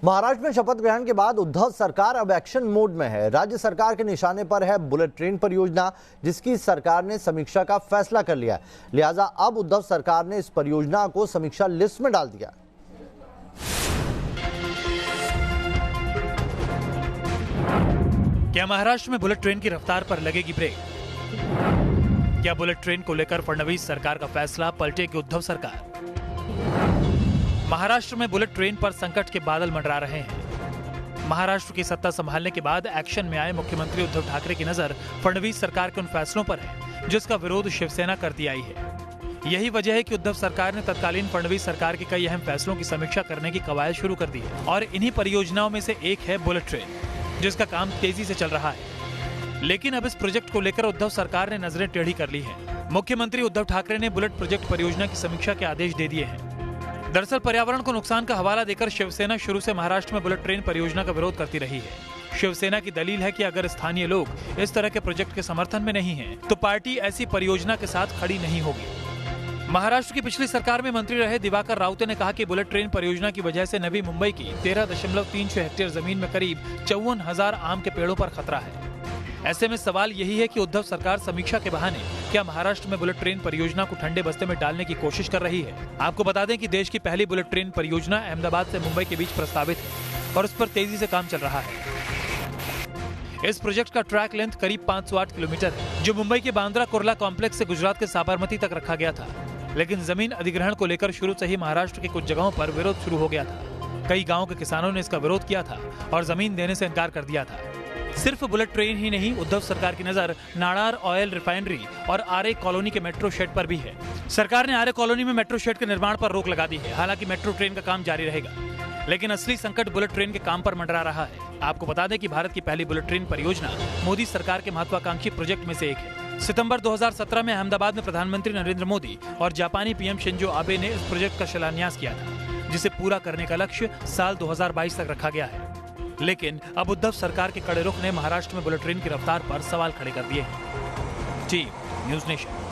महाराष्ट्र में शपथ ग्रहण के बाद उद्धव सरकार अब एक्शन मोड में है। राज्य सरकार के निशाने पर है बुलेट ट्रेन परियोजना, जिसकी सरकार ने समीक्षा का फैसला कर लिया है। लिहाजा अब उद्धव सरकार ने इस परियोजना को समीक्षा लिस्ट में डाल दिया। क्या महाराष्ट्र में बुलेट ट्रेन की रफ्तार पर लगेगी ब्रेक? क्या बुलेट ट्रेन को लेकर फडणवीस सरकार का फैसला पलटेगी उद्धव सरकार? महाराष्ट्र में बुलेट ट्रेन पर संकट के बादल मंडरा रहे हैं। महाराष्ट्र की सत्ता संभालने के बाद एक्शन में आए मुख्यमंत्री उद्धव ठाकरे की नजर फडणवीस सरकार के उन फैसलों पर है जिसका विरोध शिवसेना करती आई है। यही वजह है कि उद्धव सरकार ने तत्कालीन फडणवीस सरकार के कई अहम फैसलों की समीक्षा करने की कवायद शुरू कर दी है और इन्हीं परियोजनाओं में से एक है बुलेट ट्रेन, जिसका काम तेजी से चल रहा है। लेकिन अब इस प्रोजेक्ट को लेकर उद्धव सरकार ने नजरें टेढ़ी कर ली हैं। मुख्यमंत्री उद्धव ठाकरे ने बुलेट प्रोजेक्ट परियोजना की समीक्षा के आदेश दे दिए हैं। दरअसल पर्यावरण को नुकसान का हवाला देकर शिवसेना शुरू से महाराष्ट्र में बुलेट ट्रेन परियोजना का विरोध करती रही है। शिवसेना की दलील है कि अगर स्थानीय लोग इस तरह के प्रोजेक्ट के समर्थन में नहीं हैं, तो पार्टी ऐसी परियोजना के साथ खड़ी नहीं होगी। महाराष्ट्र की पिछली सरकार में मंत्री रहे दिवाकर राउते ने कहा कि बुलेट ट्रेन परियोजना की वजह से नवी मुंबई की 13.36 हेक्टेयर जमीन में करीब 54,000 आम के पेड़ों पर खतरा है। ऐसे में सवाल यही है कि उद्धव सरकार समीक्षा के बहाने क्या महाराष्ट्र में बुलेट ट्रेन परियोजना को ठंडे बस्ते में डालने की कोशिश कर रही है। आपको बता दें कि देश की पहली बुलेट ट्रेन परियोजना अहमदाबाद से मुंबई के बीच प्रस्तावित है और उस पर तेजी से काम चल रहा है। इस प्रोजेक्ट का ट्रैक लेंथ करीब 508 किलोमीटर है, जो मुंबई के बांद्रा कुर्ला कॉम्प्लेक्स से गुजरात के साबरमती तक रखा गया था। लेकिन जमीन अधिग्रहण को लेकर शुरू से ही महाराष्ट्र के कुछ जगहों पर विरोध शुरू हो गया था। कई गाँव के किसानों ने इसका विरोध किया था और जमीन देने से इनकार कर दिया था। सिर्फ बुलेट ट्रेन ही नहीं, उद्धव सरकार की नजर नाडार ऑयल रिफाइनरी और आर्य कॉलोनी के मेट्रो शेड पर भी है। सरकार ने आर्य कॉलोनी में मेट्रो शेड के निर्माण पर रोक लगा दी है। हालांकि मेट्रो ट्रेन का काम जारी रहेगा, लेकिन असली संकट बुलेट ट्रेन के काम पर मंडरा रहा है। आपको बता दें कि भारत की पहली बुलेट ट्रेन परियोजना मोदी सरकार के महत्वाकांक्षी प्रोजेक्ट में से एक है। सितंबर 2017 में अहमदाबाद में प्रधानमंत्री नरेंद्र मोदी और जापानी पीएम शिंजो आबे ने इस प्रोजेक्ट का शिलान्यास किया था, जिसे पूरा करने का लक्ष्य साल 2022 तक रखा गया है। लेकिन अब उद्धव सरकार के कड़े रुख ने महाराष्ट्र में बुलेट ट्रेन की रफ्तार पर सवाल खड़े कर दिए हैं। जी न्यूज़ नेशन।